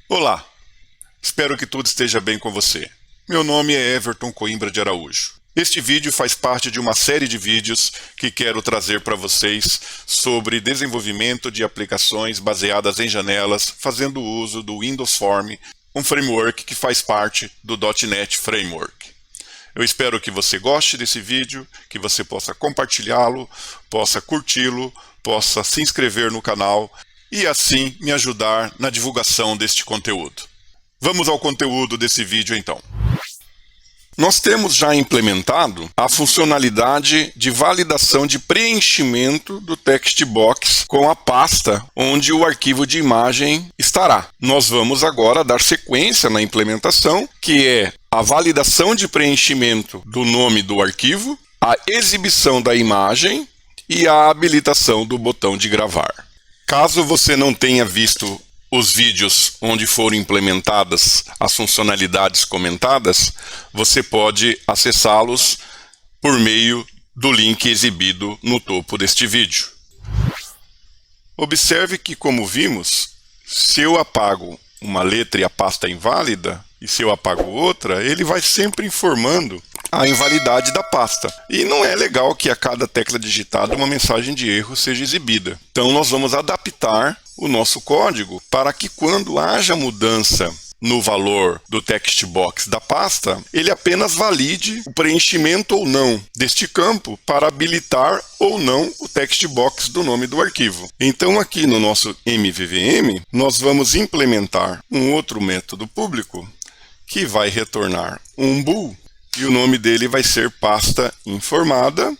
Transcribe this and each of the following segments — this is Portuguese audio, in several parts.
Olá, espero que tudo esteja bem com você. Meu nome é Everton Coimbra de Araújo. Este vídeo faz parte de uma série de vídeos que quero trazer para vocês sobre desenvolvimento de aplicações baseadas em janelas, fazendo uso do Windows Form, um framework que faz parte do .NET Framework. Eu espero que você goste desse vídeo, que você possa compartilhá-lo, possa curti-lo, possa se inscrever no canal e assim me ajudar na divulgação deste conteúdo. Vamos ao conteúdo desse vídeo então. Nós temos já implementado a funcionalidade de validação de preenchimento do text box com a pasta onde o arquivo de imagem estará. Nós vamos agora dar sequência na implementação, que é a validação de preenchimento do nome do arquivo, a exibição da imagem e a habilitação do botão de gravar. Caso você não tenha visto os vídeos onde foram implementadas as funcionalidades comentadas, você pode acessá-los por meio do link exibido no topo deste vídeo. Observe que, como vimos, se eu apago uma letra e a pasta é inválida, e se eu apago outra, ele vai sempre informando a invalidade da pasta. E não é legal que a cada tecla digitada uma mensagem de erro seja exibida. Então nós vamos adaptar o nosso código para que quando haja mudança no valor do text box da pasta, ele apenas valide o preenchimento ou não deste campo para habilitar ou não o text box do nome do arquivo. Então aqui no nosso MVVM, nós vamos implementar um outro método público que vai retornar um bool e o nome dele vai ser pasta informada.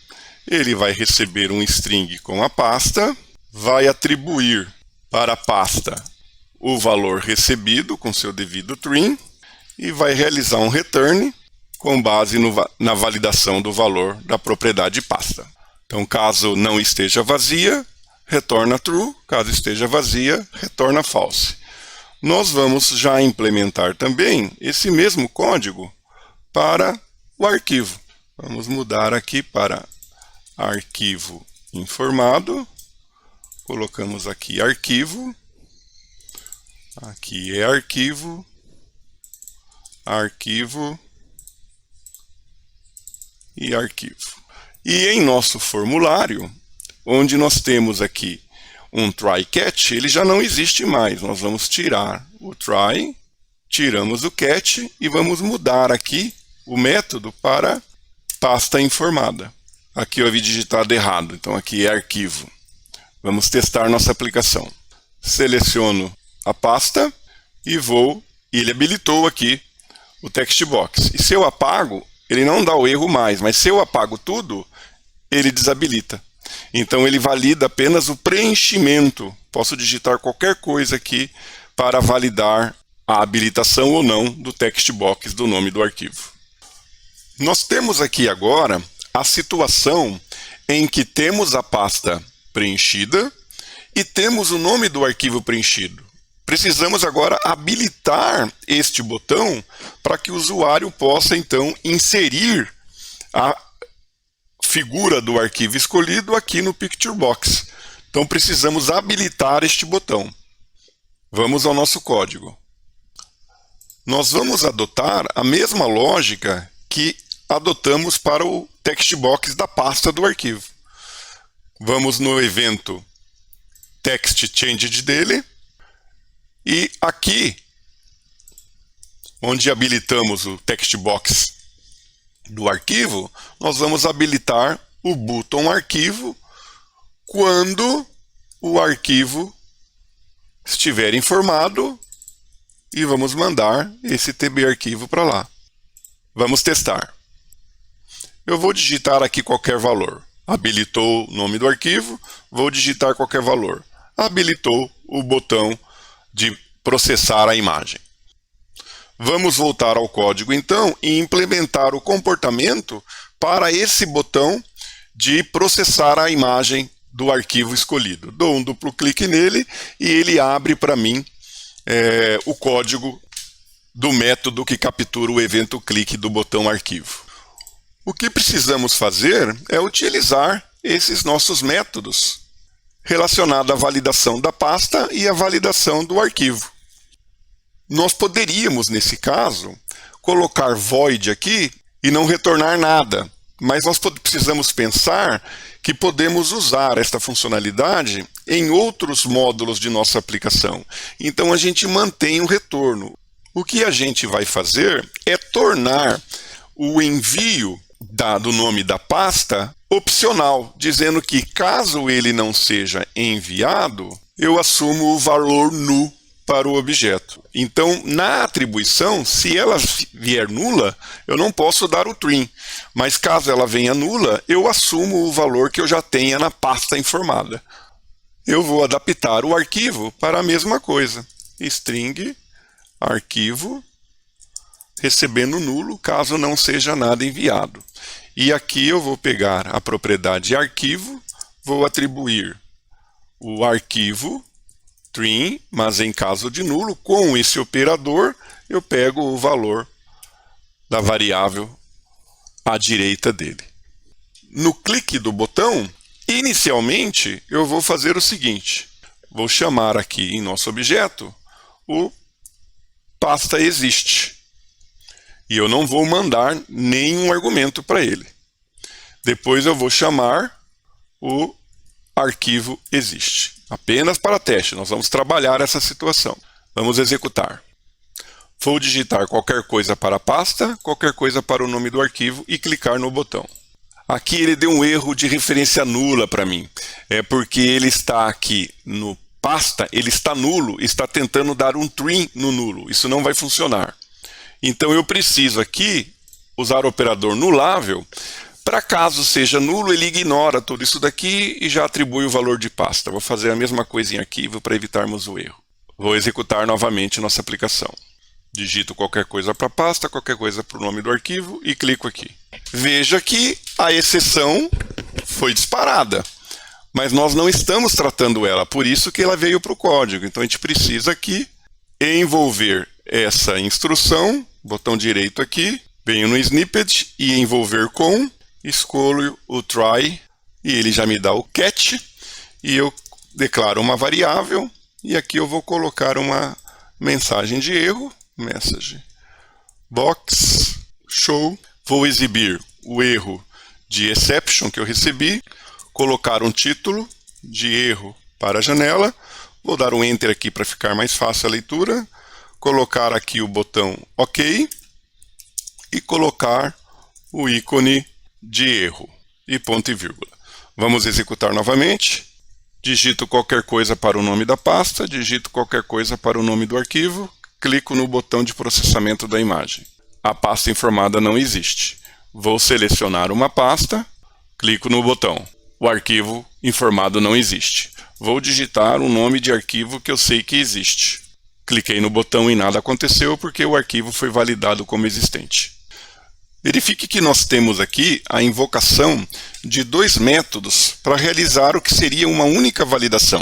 Ele vai receber um string com a pasta, vai atribuir para a pasta o valor recebido com seu devido trim e vai realizar um return com base na validação do valor da propriedade pasta. Então, caso não esteja vazia, retorna true, caso esteja vazia, retorna false. Nós vamos já implementar também esse mesmo código para o arquivo. Vamos mudar aqui para arquivo informado. Colocamos aqui arquivo. Aqui é arquivo. Arquivo. E arquivo. E em nosso formulário, onde nós temos aqui um try-catch, ele já não existe mais. Nós vamos tirar o try, tiramos o catch e vamos mudar aqui o método para pasta informada. Aqui eu havia digitado errado, então aqui é arquivo. Vamos testar nossa aplicação. Seleciono a pasta e ele habilitou aqui o text box. E se eu apago, ele não dá o erro mais, mas se eu apago tudo, ele desabilita. Então ele valida apenas o preenchimento. Posso digitar qualquer coisa aqui para validar a habilitação ou não do text box do nome do arquivo. Nós temos aqui agora a situação em que temos a pasta preenchida e temos o nome do arquivo preenchido. Precisamos agora habilitar este botão para que o usuário possa então inserir a figura do arquivo escolhido aqui no Picture Box. Então precisamos habilitar este botão. Vamos ao nosso código. Nós vamos adotar a mesma lógica que adotamos para o text box da pasta do arquivo. Vamos no evento text changed dele e aqui, onde habilitamos o text box do arquivo, nós vamos habilitar o botão arquivo quando o arquivo estiver informado e vamos mandar esse tbarquivo para lá. Vamos testar. Eu vou digitar aqui qualquer valor. Habilitou o nome do arquivo, vou digitar qualquer valor. Habilitou o botão de processar a imagem. Vamos voltar ao código então e implementar o comportamento para esse botão de processar a imagem do arquivo escolhido. Dou um duplo clique nele e ele abre para mim o código do método que captura o evento clique do botão arquivo. O que precisamos fazer é utilizar esses nossos métodos relacionados à validação da pasta e à validação do arquivo. Nós poderíamos, nesse caso, colocar void aqui e não retornar nada. Mas nós precisamos pensar que podemos usar esta funcionalidade em outros módulos de nossa aplicação. Então a gente mantém o retorno. O que a gente vai fazer é tornar o envio do nome da pasta opcional, dizendo que caso ele não seja enviado, eu assumo o valor nu para o objeto. Então, na atribuição, se ela vier nula, eu não posso dar o trim. Mas caso ela venha nula, eu assumo o valor que eu já tenha na pasta informada. Eu vou adaptar o arquivo para a mesma coisa. String arquivo recebendo nulo, caso não seja nada enviado. E aqui eu vou pegar a propriedade arquivo, vou atribuir o arquivo string, mas em caso de nulo, com esse operador, eu pego o valor da variável à direita dele. No clique do botão, inicialmente, eu vou fazer o seguinte. Vou chamar aqui em nosso objeto o pasta existe. E eu não vou mandar nenhum argumento para ele. Depois eu vou chamar o arquivo existe. Apenas para teste, nós vamos trabalhar essa situação. Vamos executar. Vou digitar qualquer coisa para a pasta, qualquer coisa para o nome do arquivo e clicar no botão. Aqui ele deu um erro de referência nula para mim. É porque ele está aqui no pasta, ele está nulo, está tentando dar um trim no nulo. Isso não vai funcionar. Então eu preciso aqui usar o operador nulável. Para caso seja nulo, ele ignora tudo isso daqui e já atribui o valor de pasta. Vou fazer a mesma coisa em arquivo para evitarmos o erro. Vou executar novamente nossa aplicação. Digito qualquer coisa para a pasta, qualquer coisa para o nome do arquivo e clico aqui. Veja que a exceção foi disparada, mas nós não estamos tratando ela, por isso que ela veio para o código. Então a gente precisa aqui envolver essa instrução, botão direito aqui, venho no snippet e envolver com, escolho o try e ele já me dá o catch e eu declaro uma variável e aqui eu vou colocar uma mensagem de erro, message box show, vou exibir o erro de exception que eu recebi, colocar um título de erro para a janela, vou dar um enter aqui para ficar mais fácil a leitura, colocar aqui o botão OK e colocar o ícone de erro e ponto e vírgula. Vamos executar novamente. Digito qualquer coisa para o nome da pasta, digito qualquer coisa para o nome do arquivo, clico no botão de processamento da imagem. A pasta informada não existe. Vou selecionar uma pasta, clico no botão. O arquivo informado não existe. Vou digitar o nome de arquivo que eu sei que existe. Cliquei no botão e nada aconteceu porque o arquivo foi validado como existente. Verifique que nós temos aqui a invocação de dois métodos para realizar o que seria uma única validação.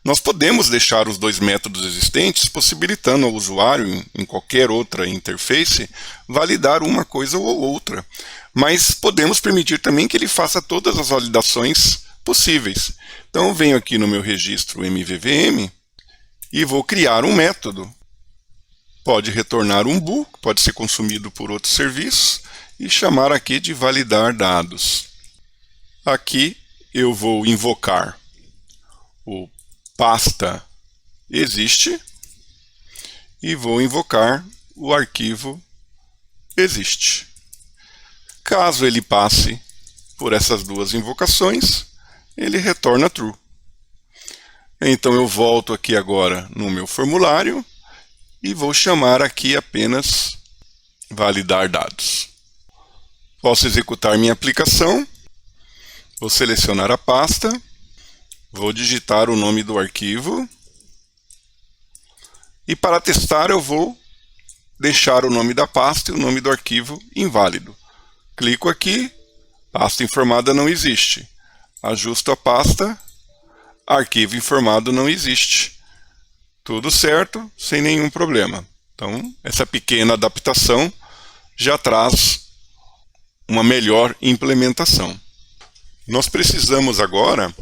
Nós podemos deixar os dois métodos existentes, possibilitando ao usuário, em qualquer outra interface, validar uma coisa ou outra. Mas podemos permitir também que ele faça todas as validações possíveis. Então, eu venho aqui no meu registro MVVM e vou criar um método. Pode retornar um bool, pode ser consumido por outro serviço, e chamar aqui de validar dados. Aqui eu vou invocar o pasta existe e vou invocar o arquivo existe. Caso ele passe por essas duas invocações, ele retorna true. Então eu volto aqui agora no meu formulário e vou chamar aqui apenas validar dados. Posso executar minha aplicação, vou selecionar a pasta, vou digitar o nome do arquivo e para testar eu vou deixar o nome da pasta e o nome do arquivo inválido. Clico aqui, pasta informada não existe. Ajusto a pasta, arquivo informado não existe. Tudo certo, sem nenhum problema. Então, essa pequena adaptação já traz uma melhor implementação. Nós precisamos agora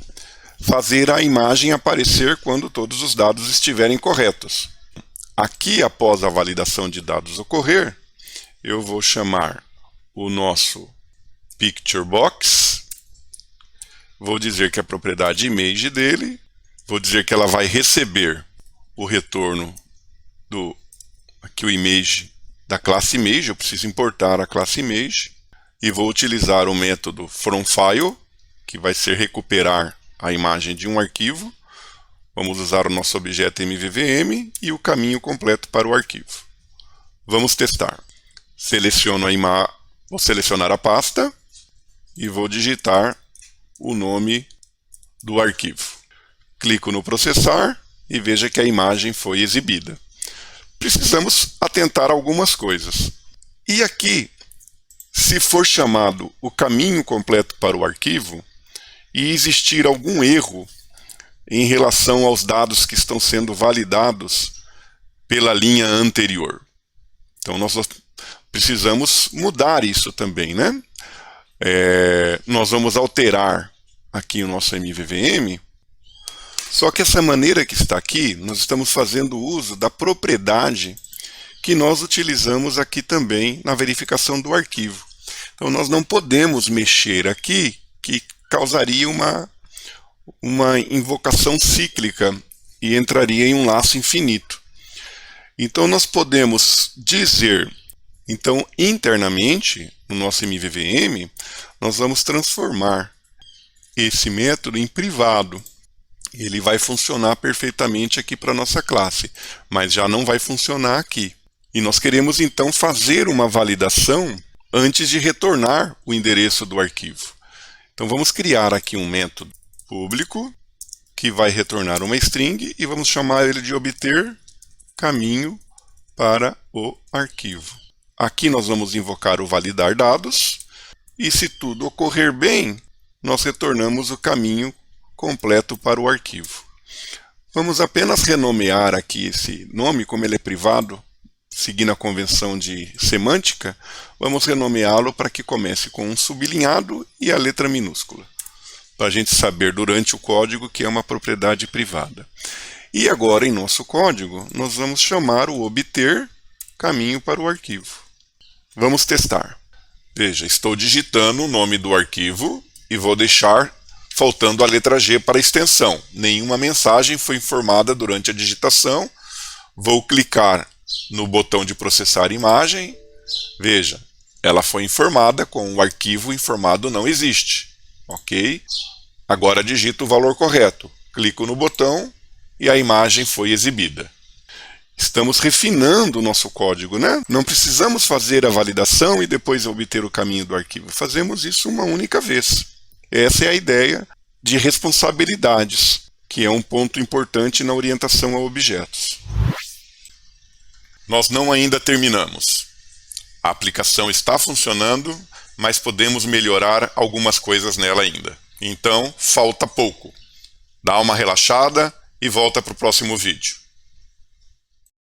fazer a imagem aparecer quando todos os dados estiverem corretos. aqui, após a validação de dados ocorrer, eu vou chamar o nosso Picture Box, vou dizer que a propriedade image dele, vou dizer que ela vai receber o retorno aqui o image da classe image, eu preciso importar a classe image, e vou utilizar o método FromFile, que vai ser recuperar a imagem de um arquivo. Vamos usar o nosso objeto MVVM e o caminho completo para o arquivo. Vamos testar. Vou selecionar a pasta e vou digitar o nome do arquivo. Clico no processar e veja que a imagem foi exibida. Precisamos atentar a algumas coisas. E aqui, se for chamado o caminho completo para o arquivo e existir algum erro em relação aos dados que estão sendo validados pela linha anterior. Então, nós precisamos mudar isso também, né? Nós vamos alterar aqui o nosso MVVM, só que essa maneira que está aqui, nós estamos fazendo uso da propriedade que nós utilizamos aqui também na verificação do arquivo. Então, nós não podemos mexer aqui, que causaria uma invocação cíclica e entraria em um laço infinito. Então, nós podemos dizer, então, internamente, no nosso MVVM, nós vamos transformar esse método em privado. Ele vai funcionar perfeitamente aqui para a nossa classe, mas já não vai funcionar aqui. E nós queremos, então, fazer uma validação antes de retornar o endereço do arquivo. Então, vamos criar aqui um método público que vai retornar uma string e vamos chamar ele de obter caminho para o arquivo. Aqui nós vamos invocar o validar dados e, se tudo ocorrer bem, nós retornamos o caminho completo para o arquivo. Vamos apenas renomear aqui esse nome, como ele é privado, seguindo a convenção de semântica, vamos renomeá-lo para que comece com um sublinhado e a letra minúscula, para a gente saber durante o código que é uma propriedade privada. E agora, em nosso código, nós vamos chamar o obter caminho para o arquivo. Vamos testar. Veja, estou digitando o nome do arquivo e vou deixar faltando a letra G para a extensão. Nenhuma mensagem foi informada durante a digitação. Vou clicar no botão de processar imagem. Veja, ela foi informada com o arquivo informado não existe. Ok? Agora digito o valor correto. Clico no botão e a imagem foi exibida. Estamos refinando o nosso código, né? Não precisamos fazer a validação e depois obter o caminho do arquivo. Fazemos isso uma única vez. Essa é a ideia de responsabilidades, que é um ponto importante na orientação a objetos. Nós não ainda terminamos. A aplicação está funcionando, mas podemos melhorar algumas coisas nela ainda. Então, falta pouco. Dá uma relaxada e volta para o próximo vídeo.